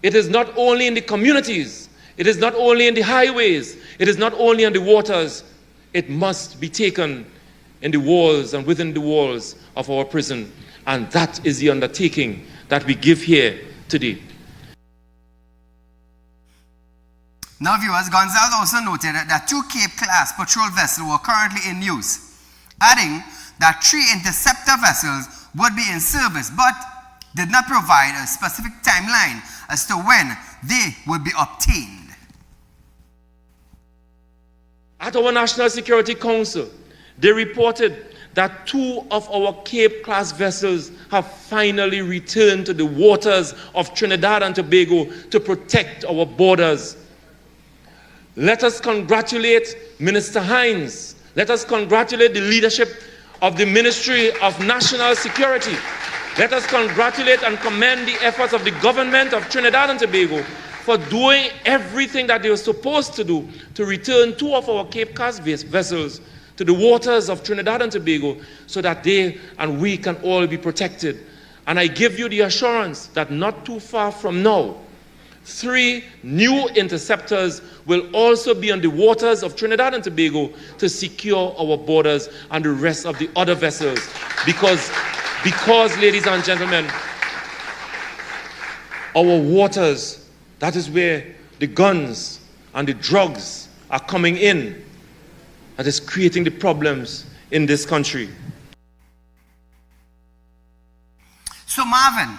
S15: it is not only in the communities, it is not only in the highways, it is not only on the waters, it must be taken in the walls and within the walls of our prison. And that is the undertaking that we give here today.
S5: Now viewers, Gonzalez also noted that 2 Cape class patrol vessels were currently in use, adding that 3 interceptor vessels would be in service, but did not provide a specific timeline as to when they would be obtained.
S15: At our National Security Council, they reported that 2 of our Cape-class vessels have finally returned to the waters of Trinidad and Tobago to protect our borders. Let us congratulate Minister Hines. Let us congratulate the leadership of the Ministry of National Security. Let us congratulate and commend the efforts of the government of Trinidad and Tobago for doing everything that they were supposed to do to return 2 of our Cape-class vessels to the waters of Trinidad and Tobago so that they and we can all be protected. And I give you the assurance that not too far from now, 3 new interceptors will also be on the waters of Trinidad and Tobago to secure our borders and the rest of the other vessels. Because ladies and gentlemen, our waters, that is where the guns and the drugs are coming in, that is creating the problems in this country.
S5: So Marvin,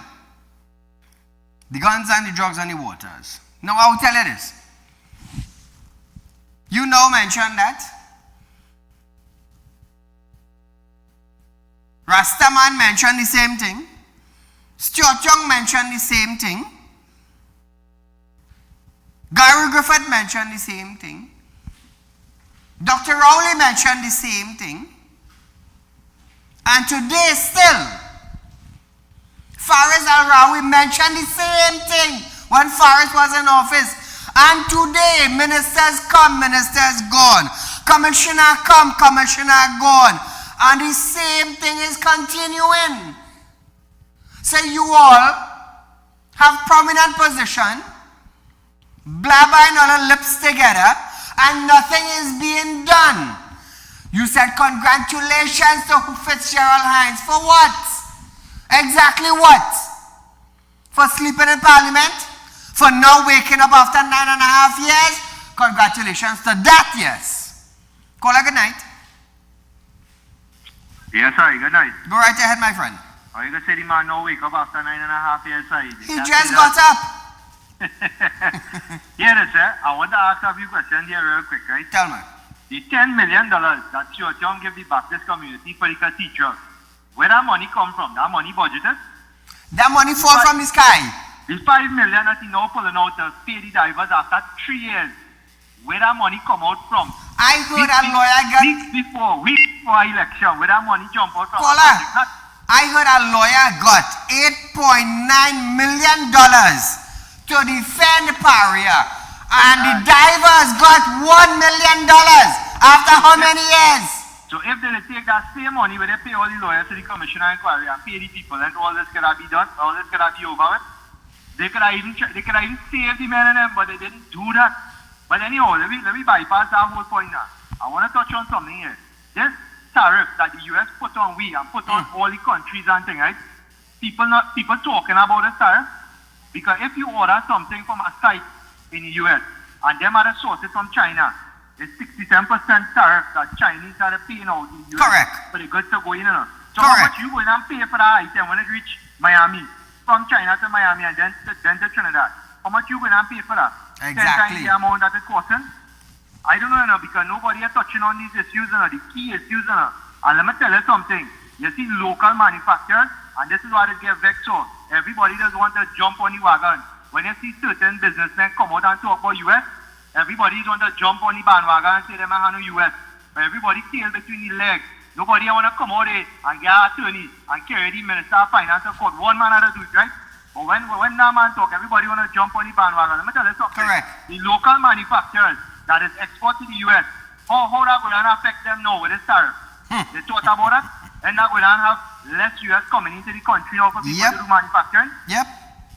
S5: the guns and the drugs and the waters. Now I will tell you this. You now mentioned that. Rastaman mentioned the same thing. Stuart Young mentioned the same thing. Gary Griffith mentioned the same thing. Dr. Rowley mentioned the same thing. And today still,
S1: Faris Al-Rawi mentioned the same thing when Faris was in office. And today, ministers come, ministers gone. Commissioner come, commissioner gone. And the same thing is continuing. So you all have prominent position, blabbering all the lips together, and nothing is being done. You said congratulations to Fitzgerald Hines. For what? Exactly what? For sleeping in Parliament? For not waking up after 9.5 years? Congratulations to that, yes. Call her good night.
S14: Yes, sorry, good night.
S1: Go right ahead, my friend.
S14: Are you going to say the man no wake up after 9.5 years, sorry?
S1: He just got up.
S14: Here it is, sir. I want to ask a few questions here real quick, right?
S1: Tell me.
S14: The $10 million that Sir John gave the Baptist community for the teachers, where that money come from? That money budgeted?
S1: That money fall from the sky.
S14: The $5 million that he now pulling out to pay the divers after 3 years, where that money come out from?
S1: I heard a lawyer got...
S14: Weeks before election, where that money jump out from?
S1: Caller, I heard a lawyer got $8.9 million to defend Paria. And the divers got $1 million after how many years?
S14: So if they take that same money where they pay all the lawyers to the commissioner inquiry and pay the people and all this could have be done, all this could have be over with, they could have even save the men and them, but they didn't do that. But anyhow, let me bypass that whole point now. I want to touch on something here. This tariff that the US put on we and put on all the countries and things, right? People talking about this tariff, because if you order something from a site in the US, and them are sources from China, it's 67% tariff that Chinese are paying out in the US.
S1: Correct.
S14: For the goods to go in. So
S1: correct.
S14: how much you going and pay for that item when it reach Miami, from China to Miami and then to Trinidad? How much you going and pay for that?
S1: Exactly.
S14: 10 times the amount that it costing? I don't know, because nobody is touching on these issues, the key issues. And let me tell you something. You see local manufacturers, and this is what it gets vexed. So everybody does want to jump on the wagon. When you see certain businessmen come out and talk about US, everybody want to jump on the bandwagon and say them are no US. But everybody tail between the legs. Nobody want to come out there and get an attorney and carry the Minister of Finance to court. One man had to do it, right? But when that man talk, everybody want to jump on the bandwagon. Let me tell you something.
S1: Correct.
S14: The local manufacturers that is export to the US, how that going to affect them now with this tariff? They thought about that? And they're going to have less US coming into the country now for people to do manufacturing?
S1: Yep.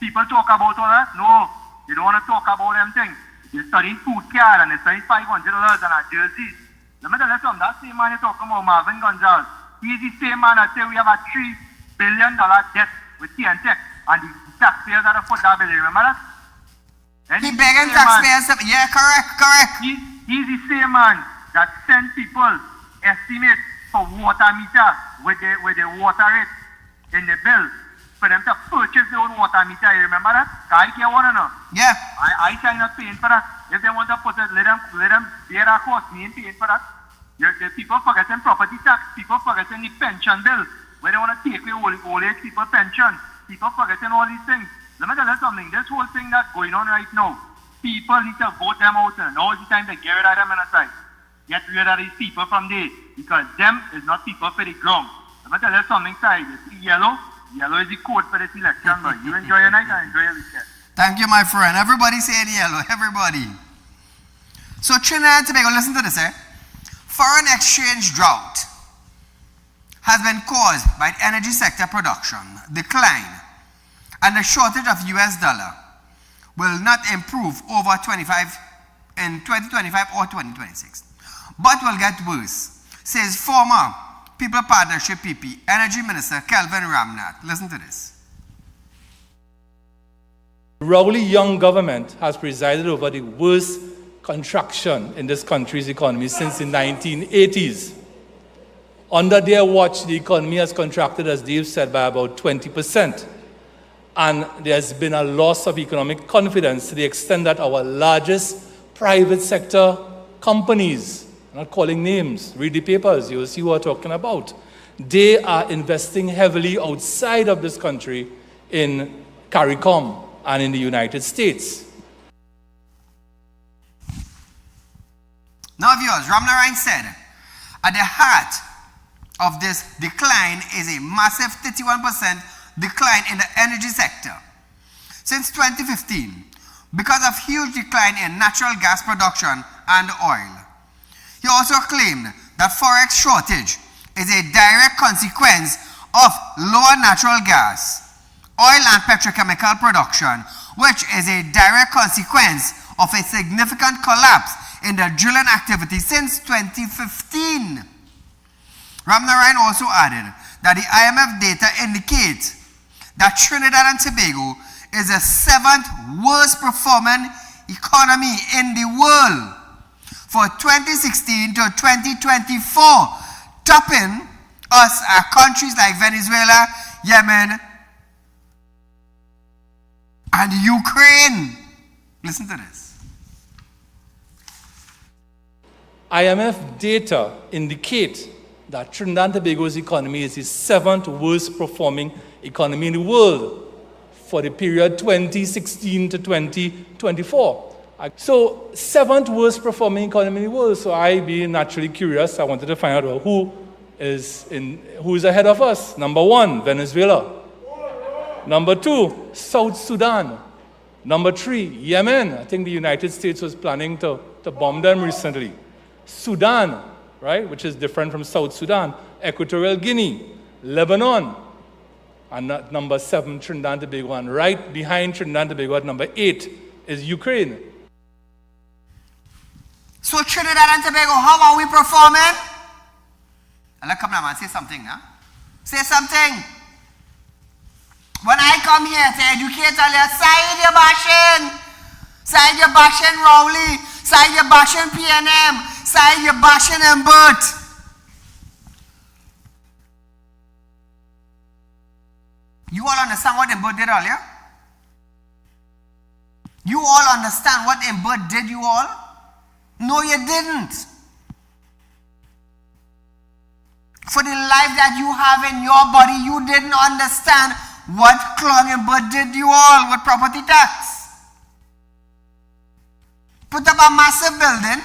S14: People talk about all that? No, they don't want to talk about them things. They're studying food card and they're studying $500 and a jersey. Let me tell you something, that same man you're talking about, Marvin Gonzalez, he's the same man that say we have a $3 billion debt with TNT and the taxpayers that have put that bill. Remember that?
S1: He begging taxpayers to... Yeah, correct.
S14: He's the same man that sent people estimate for water meter with the water rate in the bill. For them to purchase their own water meter, you remember that? I get one or no?
S1: Yeah.
S14: I try not paying for that. If they want to put it, let them bear that cost. Me ain't paying for that. The people forgetting property tax. People forgetting the pension bill, where they want to take away old age people pension. People forgetting all these things. Let me tell you something. This whole thing that's going on right now, people need to vote them out. Now is the time to get rid of them on the side. Get rid of these people from there, because them is not people for the ground. Let me tell you something, side. You see yellow? Yellow is the code for this election, but you enjoy your night and enjoy your weekend.
S1: Thank you, my friend. Everybody saying yellow. Everybody. So Trinidad and Tobago, listen to this, Foreign exchange drought has been caused by the energy sector production decline, and the shortage of US dollar will not improve over 25 in 2025 or 2026, but will get worse, says former People Partnership PP Energy Minister Kelvin Ramnath. Listen to this.
S16: Rowley Young government has presided over the worst contraction in this country's economy since the 1980s. Under their watch, the economy has contracted, as Dave said, by about 20%. And there's been a loss of economic confidence to the extent that our largest private sector companies, I'm not calling names, read the papers, you'll see what I'm talking about. They are investing heavily outside of this country in CARICOM and in the United States.
S1: Now, viewers, Ramnarayan said, at the heart of this decline is a massive 31%
S5: decline in the energy sector. Since 2015, because of huge decline in natural gas production and oil. He also claimed that forex shortage is a direct consequence of lower natural gas, oil and petrochemical production, which is a direct consequence of a significant collapse in the drilling activity since 2015. Ramnarayan also added that the IMF data indicates that Trinidad and Tobago is the 7th worst performing economy in the world for 2016 to 2024, topping us are countries like Venezuela, Yemen, and Ukraine. Listen to this.
S16: IMF data indicate that Trinidad and Tobago's economy is the 7th worst performing economy in the world for the period 2016 to 2024. So, 7th worst performing economy in the world. So I, being naturally curious, I wanted to find out who is ahead of us. Number 1, Venezuela. Number 2, South Sudan. Number 3, Yemen. I think the United States was planning to bomb them recently. Sudan, right, which is different from South Sudan. Equatorial Guinea, Lebanon. And number 7, Trinidad and Tobago. And right behind Trinidad and Tobago at number 8 is Ukraine.
S5: So Trinidad and Tobago, how are we performing? Allah, come now, man, say something, huh? Say something. When I come here to educate all you, Saieed, you're bashing. Saieed, you're bashing Rowley. Saieed, you're bashing PNM. Saieed, you're bashing Mbert. You all understand what Mbert did earlier? You all understand what Mbert did, you all? No, you didn't. For the life that you have in your body, you didn't understand what Mbert did you all with property tax. Put up a massive building,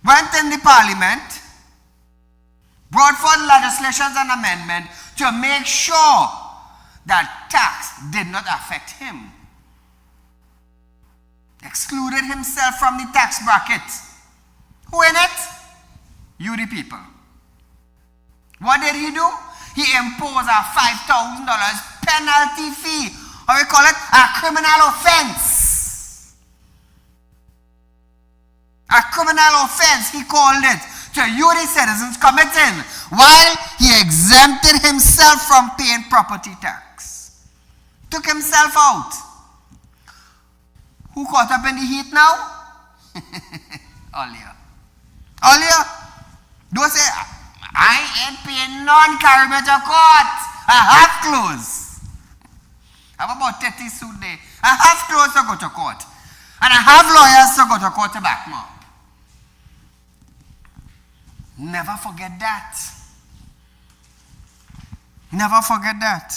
S5: went in the parliament, brought forth legislations and amendment to make sure that tax did not affect him. Excluded himself from the tax bracket. Who in it? You the people. What did he do? He imposed a $5,000 penalty fee, or we call it a criminal offense. A criminal offense, he called it, to you the citizens committing, while he exempted himself from paying property tax. Took himself out. Who caught up in the heat now? All you. Don't say, I ain't paying non-carriage court. I have clothes. I have about 30 suit there. I have clothes to go to court. And I have lawyers to go to court to back me up. Never forget that. Never forget that.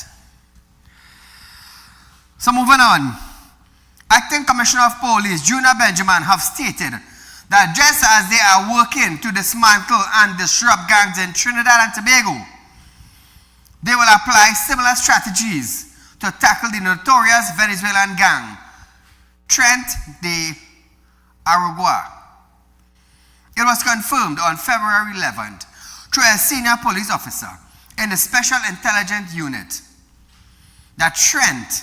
S5: So moving on. Acting Commissioner of Police, Juna Benjamin, have stated that just as they are working to dismantle and disrupt gangs in Trinidad and Tobago, they will apply similar strategies to tackle the notorious Venezuelan gang, Trent de Aragua. It was confirmed on February 11th through a senior police officer in the Special Intelligence Unit that Trent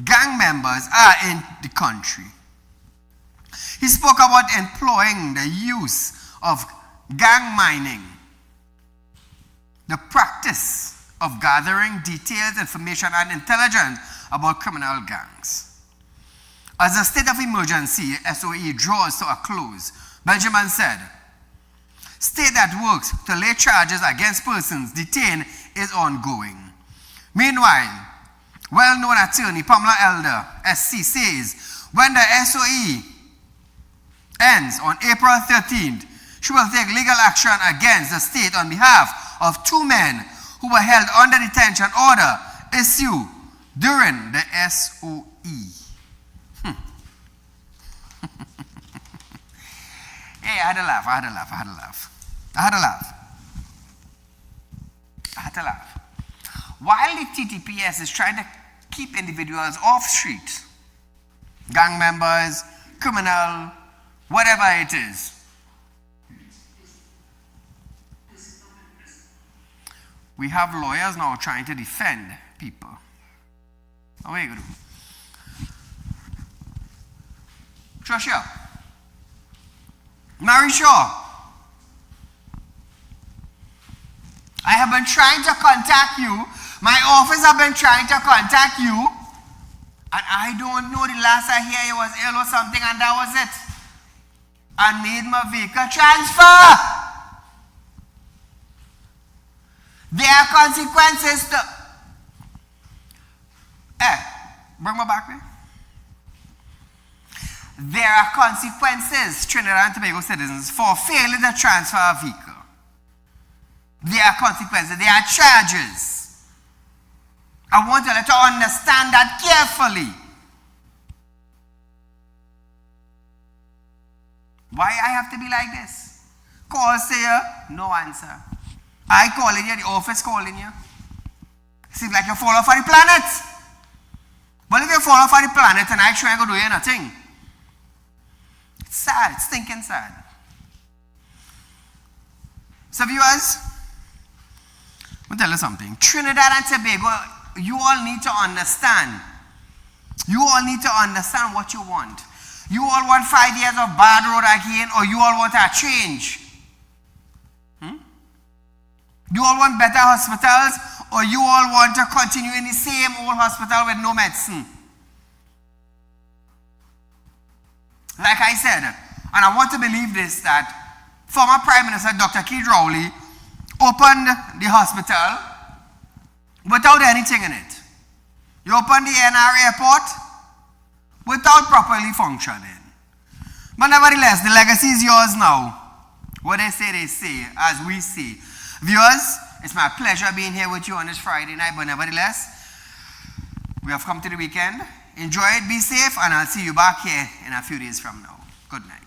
S5: gang members are in the country. He spoke about employing the use of gang mining, the practice of gathering detailed information and intelligence about criminal gangs. As the state of emergency, SOE, draws to a close, Benjamin said, state that works to lay charges against persons detained is ongoing. Meanwhile, well-known attorney Pamela Elder, SC, says when the SOE ends on April 13th, she will take legal action against the state on behalf of 2 men who were held under detention order issued during the SOE. Hey, I had a laugh. to laugh. While the TTPS is trying to keep individuals off street, gang members, criminal, whatever it is, we have lawyers now trying to defend people. What are you going to do? Trisha, Mary Shaw, I have been trying to contact you. My office have been trying to contact you. And I don't know, the last I hear you was ill or something, and that was it. And made my vehicle transfer. There are consequences to... bring me back, man. There are consequences, Trinidad and Tobago citizens, for failing to transfer a vehicle. There are consequences, there are charges. I want you to understand that carefully. Why I have to be like this? Call, say, no answer. I calling you, the office calling you. Seems like you fall off of the planet. But if you fall off of the planet and I try to do you nothing, it's sad, it's stinking sad. So viewers, I'll tell you something. Trinidad and Tobago, you all need to understand. You all need to understand what you want. You all want 5 years of bad road again, or you all want a change? You all want better hospitals, or you all want to continue in the same old hospital with no medicine? Like I said, and I want to believe this, that former Prime Minister Dr. Saieed Ali opened the hospital without anything in it. You opened the NR airport without properly functioning. But nevertheless, the legacy is yours now. What they say, as we see. Viewers, it's my pleasure being here with you on this Friday night, but nevertheless, we have come to the weekend. Enjoy it, be safe, and I'll see you back here in a few days from now. Good night.